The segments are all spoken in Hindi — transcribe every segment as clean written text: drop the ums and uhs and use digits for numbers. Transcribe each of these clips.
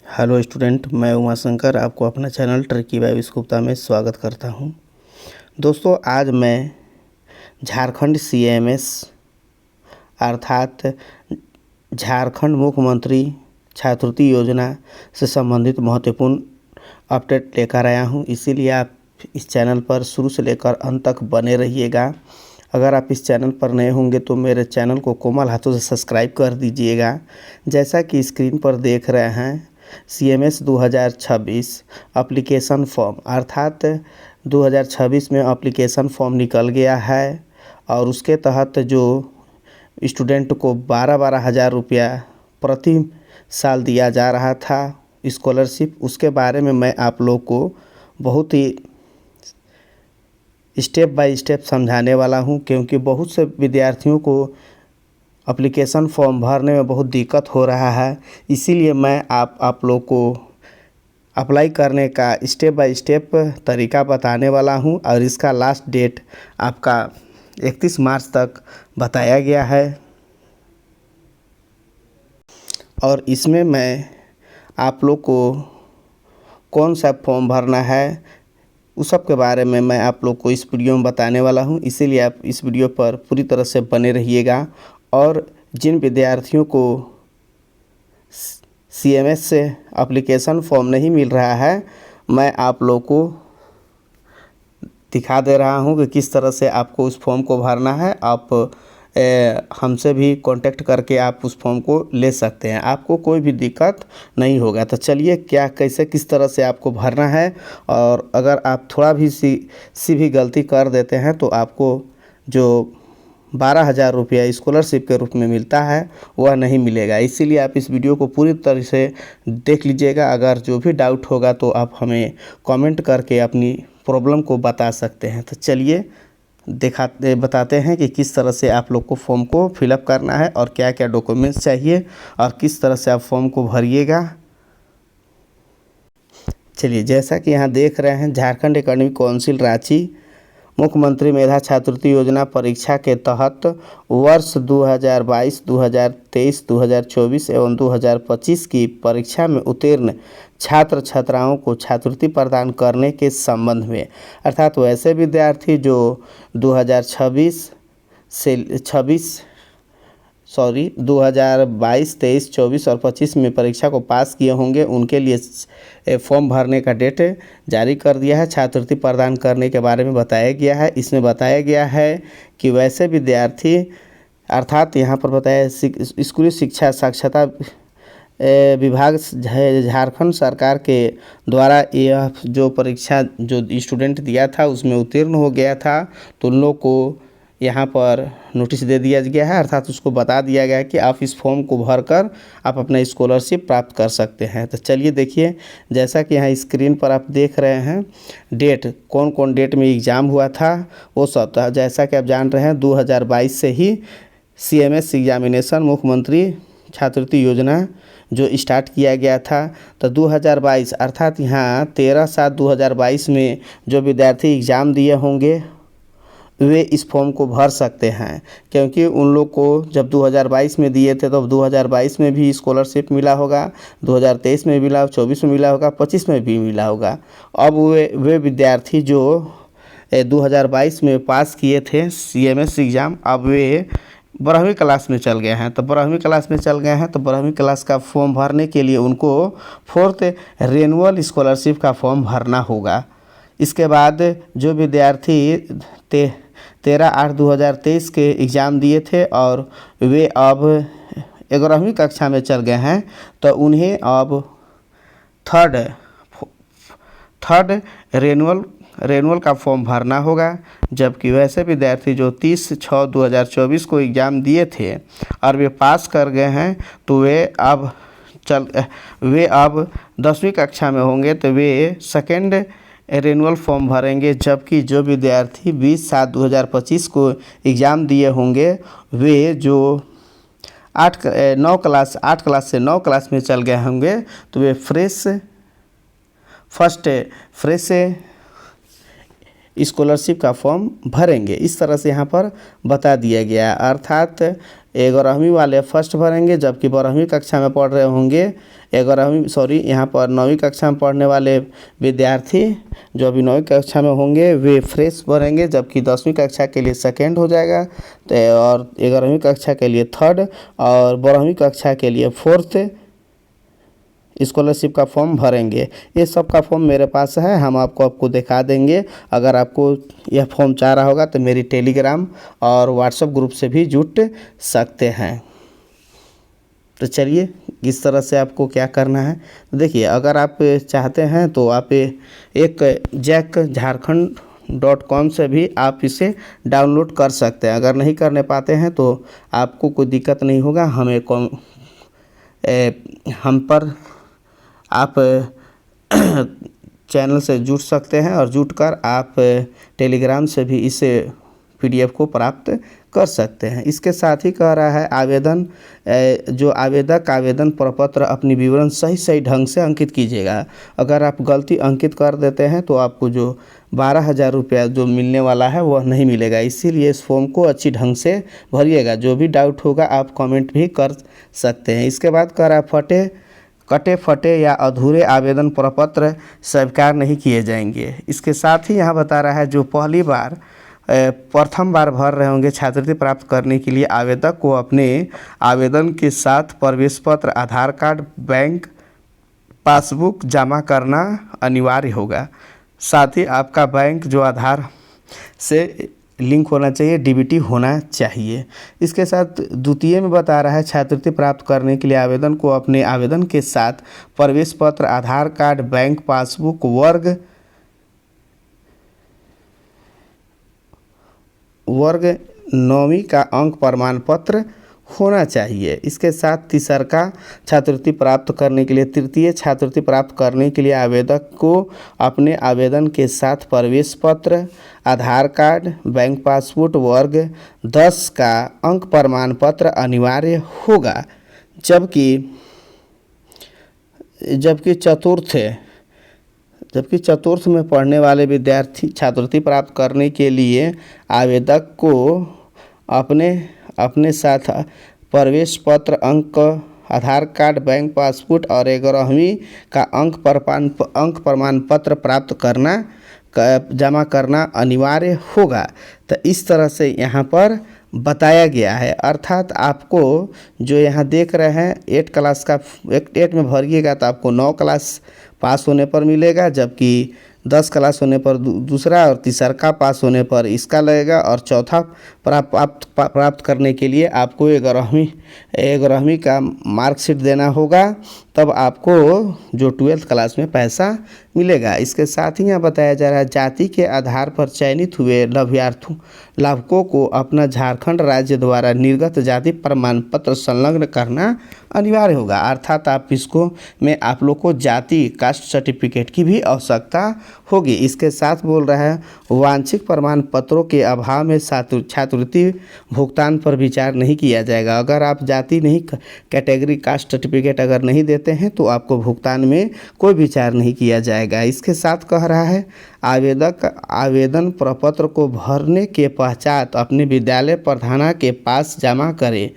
हेलो स्टूडेंट, मैं उमाशंकर आपको अपना चैनल ट्रिकी बाय गुप्ता में स्वागत करता हूं। दोस्तों, आज मैं झारखंड सीएमएस अर्थात झारखंड मुख्यमंत्री छात्रवृत्ति योजना से संबंधित महत्वपूर्ण अपडेट लेकर आया हूं। इसीलिए आप इस चैनल पर शुरू से लेकर अंत तक बने रहिएगा। अगर आप इस चैनल पर नए होंगे तो मेरे चैनल को कोमल हाथों से सब्सक्राइब कर दीजिएगा। जैसा कि स्क्रीन पर देख रहे हैं, सीएमएस 2026 एप्लीकेशन फॉर्म अर्थात 2026 में एप्लीकेशन फॉर्म निकल गया है और उसके तहत जो स्टूडेंट को 12-12 हज़ार रुपया प्रति साल दिया जा रहा था स्कॉलरशिप, उसके बारे में मैं आप लोग को बहुत ही स्टेप बाय स्टेप समझाने वाला हूं, क्योंकि बहुत से विद्यार्थियों को एप्लीकेशन फॉर्म भरने में बहुत दिक्कत हो रहा है। इसीलिए मैं आप लोग को अप्लाई करने का स्टेप बाय स्टेप तरीका बताने वाला हूं और इसका लास्ट डेट आपका 31 मार्च तक बताया गया है। और इसमें मैं आप लोग को कौन सा फॉर्म भरना है उस सब के बारे में मैं आप लोग को इस वीडियो में बताने वाला हूं। इसीलिए आप इस वीडियो पर पूरी तरह से बने रहिएगा। और जिन विद्यार्थियों को सीएमएस से एप्लीकेशन फॉर्म नहीं मिल रहा है, मैं आप लोग को दिखा दे रहा हूं कि किस तरह से आपको उस फॉर्म को भरना है। आप हमसे भी कांटेक्ट करके आप उस फॉर्म को ले सकते हैं, आपको कोई भी दिक्कत नहीं होगा। तो चलिए कैसे किस तरह से आपको भरना है। और अगर आप थोड़ा भी सी भी गलती कर देते हैं तो आपको जो 12,000 रुपया स्कॉलरशिप के रूप में मिलता है वह नहीं मिलेगा। इसीलिए आप इस वीडियो को पूरी तरह से देख लीजिएगा। अगर जो भी डाउट होगा तो आप हमें कमेंट करके अपनी प्रॉब्लम को बता सकते हैं। तो चलिए बताते हैं कि किस तरह से आप लोग को फॉर्म को फिलअप करना है और क्या क्या डॉक्यूमेंट्स चाहिए और किस तरह से आप फॉर्म को भरिएगा। चलिए, जैसा कि यहाँ देख रहे हैं, झारखंड एकेडमिक काउंसिल रांची मुख्यमंत्री मेधा छात्रवृत्ति योजना परीक्षा के तहत वर्ष 2022, 2023, 2024 एवं 2025 की परीक्षा में उत्तीर्ण छात्र छात्राओं को छात्रवृत्ति प्रदान करने के संबंध में अर्थात वैसे विद्यार्थी जो 2022, 23, 24 और 25 में परीक्षा को पास किए होंगे, उनके लिए फॉर्म भरने का डेट जारी कर दिया है। छात्रवृत्ति प्रदान करने के बारे में बताया गया है। इसमें बताया गया है कि वैसे विद्यार्थी अर्थात यहाँ पर बताया स्कूली शिक्षा साक्षरता विभाग झारखंड सरकार के द्वारा यह जो परीक्षा जो स्टूडेंट दिया था उसमें उत्तीर्ण हो गया था, तो उन लोग को यहाँ पर नोटिस दे दिया गया है, अर्थात उसको बता दिया गया है कि आप इस फॉर्म को भरकर आप अपना स्कॉलरशिप प्राप्त कर सकते हैं। तो चलिए देखिए, जैसा कि यहाँ स्क्रीन पर आप देख रहे हैं, डेट कौन कौन डेट में एग्ज़ाम हुआ था वो सब था। जैसा कि आप जान रहे हैं, 2022 से ही सीएमएस एग्जामिनेशन मुख्यमंत्री छात्रवृत्ति योजना जो स्टार्ट किया गया था। तो 2022 अर्थात यहाँ 13/7/2022 में जो विद्यार्थी एग्ज़ाम दिए होंगे वे इस फॉर्म को भर सकते हैं, क्योंकि उन लोग को जब 2022 में दिए थे तो 2022 में भी स्कॉलरशिप मिला होगा, 2023 में मिला, 24 में मिला होगा, 25 में भी मिला होगा। अब वे विद्यार्थी जो 2022 में पास किए थे सीएमएस एग्ज़ाम, अब वे 12वीं क्लास में चल गए हैं। तो 12वीं क्लास में चल गए हैं तो 12वीं क्लास का फॉर्म भरने के लिए उनको 4th रेनुअल स्कॉलरशिप का फॉर्म भरना होगा। इसके बाद जो विद्यार्थी 13/8/2023 के एग्ज़ाम दिए थे और वे अब 11वीं कक्षा में चल गए हैं, तो उन्हें अब थर्ड रेनुअल का फॉर्म भरना होगा। जबकि वैसे विद्यार्थी जो 30/6/2024 को एग्ज़ाम दिए थे और वे पास कर गए हैं, तो वे अब 10वीं कक्षा में होंगे तो वे सेकेंड रेनुअल फॉर्म भरेंगे। जबकि जो विद्यार्थी 20/7/2025 को एग्ज़ाम दिए होंगे, वे जो 8 क्लास से 9 क्लास में चल गए होंगे, तो वे फ्रेश स्कॉलरशिप का फॉर्म भरेंगे। इस तरह से यहाँ पर बता दिया गया है। अर्थात 11वीं वाले फर्स्ट भरेंगे, जबकि 12वीं कक्षा में पढ़ रहे होंगे यहाँ पर 9वीं कक्षा में पढ़ने वाले विद्यार्थी जो अभी 9वीं कक्षा में होंगे वे फ्रेश भरेंगे, जबकि 10वीं कक्षा के लिए सेकेंड हो जाएगा और 11वीं कक्षा के लिए थर्ड और 12वीं कक्षा के लिए फोर्थ स्कॉलरशिप का फॉर्म भरेंगे। ये सब का फॉर्म मेरे पास है, हम आपको दिखा देंगे। अगर आपको यह फॉर्म चाह रहा होगा तो मेरी टेलीग्राम और व्हाट्सएप ग्रुप से भी जुड़ सकते हैं। तो चलिए इस तरह से आपको क्या करना है, तो देखिए अगर आप चाहते हैं तो आप एक JAC-Jharkhand.com से भी आप इसे डाउनलोड कर सकते हैं। अगर नहीं करने पाते हैं तो आपको कोई दिक्कत नहीं होगा, हम पर आप चैनल से जुड़ सकते हैं और जुड़कर आप टेलीग्राम से भी इस PDF को प्राप्त कर सकते हैं। इसके साथ ही कह रहा है जो आवेदक आवेदन प्रपत्र अपनी विवरण सही ढंग से अंकित कीजिएगा। अगर आप गलती अंकित कर देते हैं तो आपको जो 12,000 रुपया जो मिलने वाला है वह नहीं मिलेगा। इसीलिए इस फॉर्म को अच्छी ढंग से भरिएगा। जो भी डाउट होगा आप कमेंट भी कर सकते हैं। इसके बाद कह रहा है कटे फटे या अधूरे आवेदन प्रपत्र स्वीकार नहीं किए जाएंगे। इसके साथ ही यहाँ बता रहा है जो प्रथम बार भर रहे होंगे छात्रवृत्ति प्राप्त करने के लिए आवेदक को अपने आवेदन के साथ प्रवेश पत्र, आधार कार्ड, बैंक पासबुक जमा करना अनिवार्य होगा। साथ ही आपका बैंक जो आधार से लिंक होना चाहिए, DBT होना चाहिए। इसके साथ द्वितीय में बता रहा है छात्रवृत्ति प्राप्त करने के लिए आवेदन को अपने आवेदन के साथ प्रवेश पत्र, आधार कार्ड, बैंक पासबुक, वर्ग 9वीं का अंक प्रमाण पत्र होना चाहिए। इसके साथ तीसरा छात्रवृत्ति प्राप्त करने के लिए तृतीय छात्रवृत्ति प्राप्त करने के लिए आवेदक को अपने आवेदन के साथ प्रवेश पत्र, आधार कार्ड, बैंक पासपोर्ट वर्ग 10 का अंक प्रमाण पत्र अनिवार्य होगा। जबकि चतुर्थ में पढ़ने वाले विद्यार्थी छात्रवृत्ति प्राप्त करने के लिए आवेदक को अपने साथ प्रवेश पत्र, अंक, आधार कार्ड, बैंक पासपोर्ट और 11वीं का अंक प्रमाण पत्र प्राप्त जमा करना अनिवार्य होगा। तो इस तरह से यहाँ पर बताया गया है। अर्थात आपको जो यहाँ देख रहे हैं 8 क्लास का 8 में भरिएगा तो आपको 9 क्लास पास होने पर मिलेगा, जबकि 10 क्लास होने पर दूसरा और तीसरा पास होने पर इसका लगेगा और चौथा प्राप्त करने के लिए आपको 11वीं का मार्कशीट देना होगा, तब आपको जो 12th क्लास में पैसा मिलेगा। इसके साथ ही यहाँ बताया जा रहा है जाति के आधार पर चयनित हुए लाभुकों को अपना झारखंड राज्य द्वारा निर्गत जाति प्रमाण पत्र संलग्न करना अनिवार्य होगा। अर्थात आप लोग को जाति कास्ट सर्टिफिकेट की भी आवश्यकता होगी। इसके साथ बोल रहा है वांछित प्रमाण पत्रों के अभाव में छात्रवृत्ति भुगतान पर विचार नहीं किया जाएगा। अगर आप जाति नहीं कैटेगरी कास्ट सर्टिफिकेट अगर नहीं देते हैं तो आपको भुगतान में कोई विचार नहीं किया जाएगा। इसके साथ कह रहा है आवेदक आवेदन प्रपत्र को भरने के पश्चात अपने विद्यालय प्रधाना के पास जमा करें।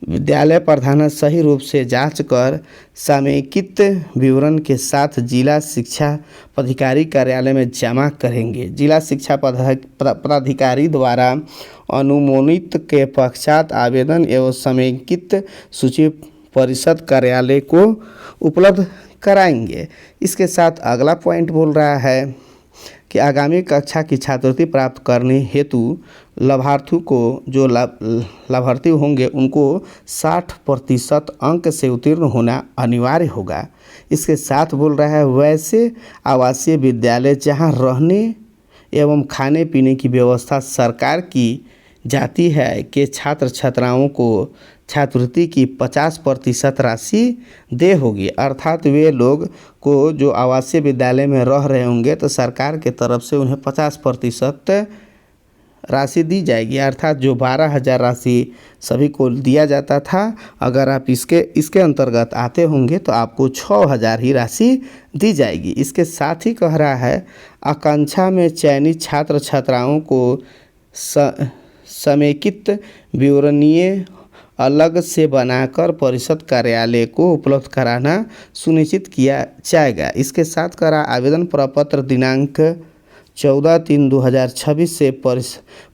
विद्यालय प्रधान सही रूप से जांच कर समेकित विवरण के साथ जिला शिक्षा पदाधिकारी कार्यालय में जमा करेंगे। जिला शिक्षा पदाधिकारी द्वारा अनुमोदित के पश्चात आवेदन एवं समेकित सूची परिषद कार्यालय को उपलब्ध कराएंगे। इसके साथ अगला पॉइंट बोल रहा है कि आगामी कक्षा की छात्रवृत्ति प्राप्त करने हेतु लाभार्थी को जो लाभार्थी होंगे उनको 60% अंक से उत्तीर्ण होना अनिवार्य होगा। इसके साथ बोल रहा है वैसे आवासीय विद्यालय जहां रहने एवं खाने पीने की व्यवस्था सरकार की जाती है के छात्र छात्राओं को छात्रवृत्ति की 50% राशि दे होगी। अर्थात वे लोग को जो आवासीय विद्यालय में रह रहे होंगे तो सरकार के तरफ से उन्हें 50% राशि दी जाएगी। अर्थात जो 12,000 राशि सभी को दिया जाता था, अगर आप इसके अंतर्गत आते होंगे तो आपको 6,000 ही राशि दी जाएगी। इसके साथ ही कह रहा है आकांक्षा में चयनित छात्र छात्राओं को समेकित विवरणीय अलग से बनाकर परिषद कार्यालय को उपलब्ध कराना सुनिश्चित किया जाएगा। इसके साथ करा आवेदन प्रपत्र दिनांक 14/3/2026 से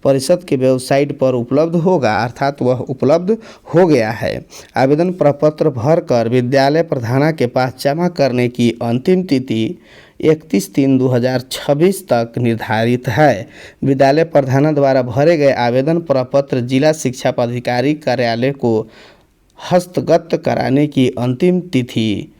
परिषद के वेबसाइट पर उपलब्ध होगा, अर्थात वह उपलब्ध हो गया है। आवेदन प्रपत्र भरकर विद्यालय प्रधान के पास जमा करने की अंतिम तिथि 31/3/2026 तक निर्धारित है। विद्यालय प्रधान द्वारा भरे गए आवेदन प्रपत्र जिला शिक्षा पदाधिकारी कार्यालय को हस्तगत कराने की अंतिम तिथि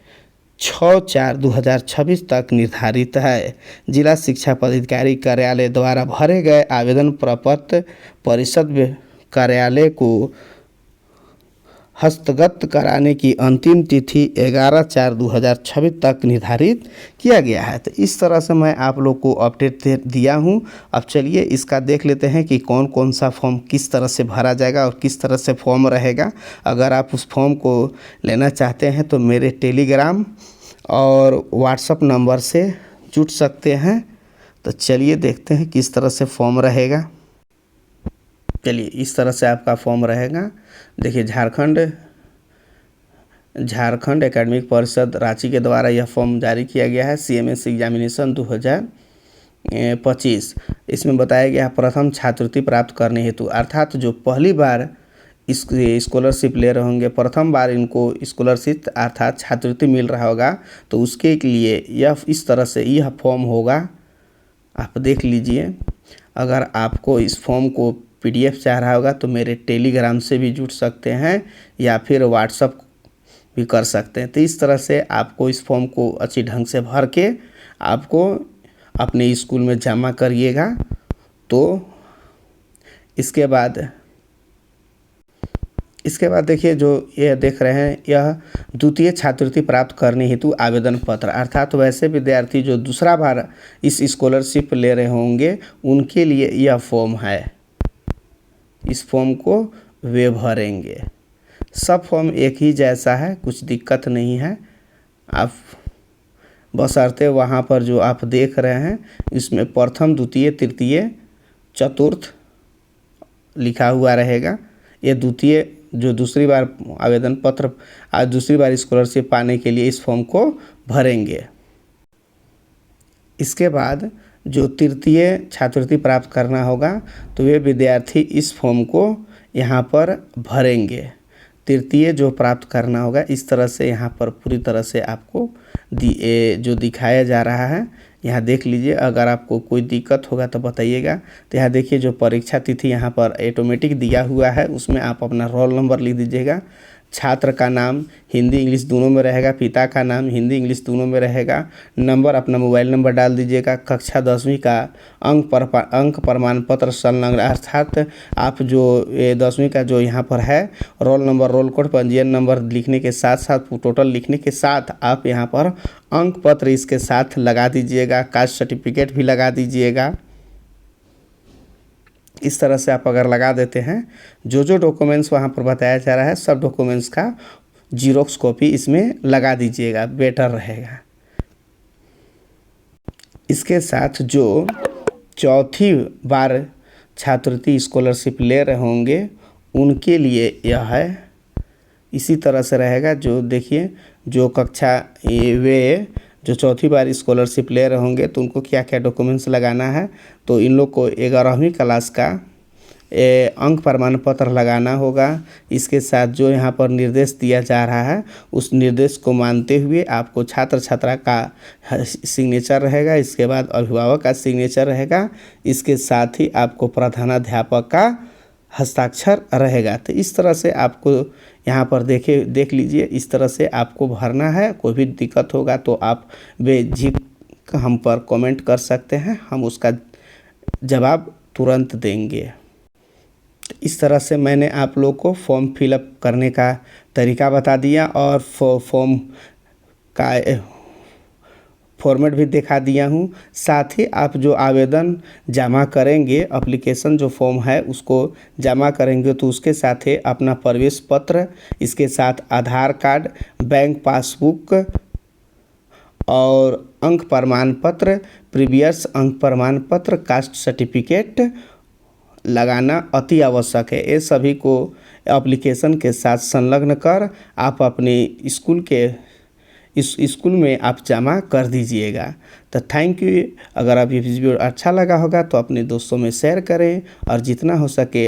6/4/2026 तक निर्धारित है। जिला शिक्षा पदाधिकारी कार्यालय द्वारा भरे गए आवेदन प्रपत्र परिषद कार्यालय को हस्तगत कराने की अंतिम तिथि 11/4/2026 तक निर्धारित किया गया है। तो इस तरह से मैं आप लोग को अपडेट दिया हूँ। अब चलिए इसका देख लेते हैं कि कौन कौन सा फॉर्म किस तरह से भरा जाएगा और किस तरह से फॉर्म रहेगा। अगर आप उस फॉर्म को लेना चाहते हैं तो मेरे टेलीग्राम और व्हाट्सएप नंबर से जुड़ सकते हैं। तो चलिए देखते हैं किस तरह से फॉर्म रहेगा। चलिए इस तरह से आपका फॉर्म रहेगा। देखिए झारखंड एकेडमिक परिषद रांची के द्वारा यह फॉर्म जारी किया गया है। CMS एग्जामिनेशन 2025 इसमें बताया गया है प्रथम छात्रवृत्ति प्राप्त करने हेतु, अर्थात जो पहली बार इस स्कॉलरशिप ले रहे होंगे, प्रथम बार इनको स्कॉलरशिप अर्थात छात्रवृत्ति मिल रहा होगा, तो उसके लिए यह इस तरह से यह फॉर्म होगा। आप देख लीजिए। अगर आपको इस फॉर्म को PDF चाह रहा होगा तो मेरे टेलीग्राम से भी जुड़ सकते हैं या फिर व्हाट्सएप भी कर सकते हैं। तो इस तरह से आपको इस फॉर्म को अच्छी ढंग से भर के आपको अपने स्कूल में जमा करिएगा। तो इसके बाद देखिए जो ये देख रहे हैं, यह द्वितीय छात्रवृत्ति प्राप्त करने हेतु आवेदन पत्र, अर्थात वैसे विद्यार्थी जो दूसरा बार इस स्कॉलरशिप ले रहे होंगे उनके लिए यह फॉर्म है। इस फॉर्म को वे भरेंगे। सब फॉर्म एक ही जैसा है, कुछ दिक्कत नहीं है। आप बशर्ते वहाँ पर जो आप देख रहे हैं इसमें प्रथम द्वितीय तृतीय चतुर्थ लिखा हुआ रहेगा। ये द्वितीय जो दूसरी बार आवेदन पत्र आज दूसरी बार स्कॉलरशिप पाने के लिए इस फॉर्म को भरेंगे। इसके बाद जो तृतीय छात्रवृत्ति प्राप्त करना होगा तो वे विद्यार्थी इस फॉर्म को यहाँ पर भरेंगे। तृतीय जो प्राप्त करना होगा इस तरह से यहाँ पर पूरी तरह से आपको जो दिखाया जा रहा है यहाँ देख लीजिए। अगर आपको कोई दिक्कत होगा तो बताइएगा। तो यहाँ देखिए जो परीक्षा तिथि यहाँ पर ऑटोमेटिक दिया हुआ है, उसमें आप अपना रोल नंबर लिख दीजिएगा। छात्र का नाम हिंदी इंग्लिश दोनों में रहेगा, पिता का नाम हिंदी इंग्लिश दोनों में रहेगा। नंबर अपना मोबाइल नंबर डाल दीजिएगा। कक्षा 10वीं का अंक प्रमाण पत्र संलग्न, अर्थात आप जो 10वीं का जो यहाँ पर है रोल नंबर रोल कोड पंजीयन नंबर लिखने के साथ साथ टोटल लिखने के साथ आप यहाँ पर अंक पत्र इसके साथ लगा दीजिएगा। कास्ट सर्टिफिकेट भी लगा दीजिएगा। इस तरह से आप अगर लगा देते हैं, जो डॉक्यूमेंट्स वहाँ पर बताया जा रहा है सब डॉक्यूमेंट्स का जीरोक्स कॉपी इसमें लगा दीजिएगा, बेटर रहेगा। इसके साथ जो चौथी बार छात्रवृत्ति स्कॉलरशिप ले रहे होंगे उनके लिए यह है, इसी तरह से रहेगा। जो देखिए जो कक्षा वे जो चौथी बार स्कॉलरशिप ले रहे होंगे तो उनको क्या क्या डॉक्यूमेंट्स लगाना है, तो इन लोग को 11वीं क्लास का अंक प्रमाण पत्र लगाना होगा। इसके साथ जो यहाँ पर निर्देश दिया जा रहा है उस निर्देश को मानते हुए आपको छात्र छात्रा का सिग्नेचर रहेगा। इसके बाद अभिभावक का सिग्नेचर रहेगा। इसके साथ ही आपको प्रधानाध्यापक का हस्ताक्षर रहेगा। तो इस तरह से आपको यहाँ पर देख लीजिए, इस तरह से आपको भरना है। कोई भी दिक्कत होगा तो आप बेझिझक हम पर कमेंट कर सकते हैं, हम उसका जवाब तुरंत देंगे। इस तरह से मैंने आप लोग को फॉर्म फिलअप करने का तरीका बता दिया और फॉर्म का फॉर्मेट भी दिखा दिया हूँ। साथ ही आप जो आवेदन जमा करेंगे, एप्लीकेशन जो फॉर्म है उसको जमा करेंगे तो उसके साथ ही अपना प्रवेश पत्र, इसके साथ आधार कार्ड, बैंक पासबुक और अंक प्रमाण पत्र, प्रीवियस अंक प्रमाण पत्र, कास्ट सर्टिफिकेट लगाना अति आवश्यक है। ये सभी को एप्लीकेशन के साथ संलग्न कर आप अपने स्कूल में आप जमा कर दीजिएगा। तो थैंक यू। अगर आप ये वीडियो अच्छा लगा होगा तो अपने दोस्तों में शेयर करें और जितना हो सके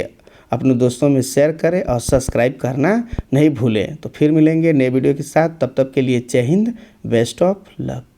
अपने दोस्तों में शेयर करें और सब्सक्राइब करना नहीं भूलें। तो फिर मिलेंगे नए वीडियो के साथ, तब तक के लिए जय हिंद, बेस्ट ऑफ लक।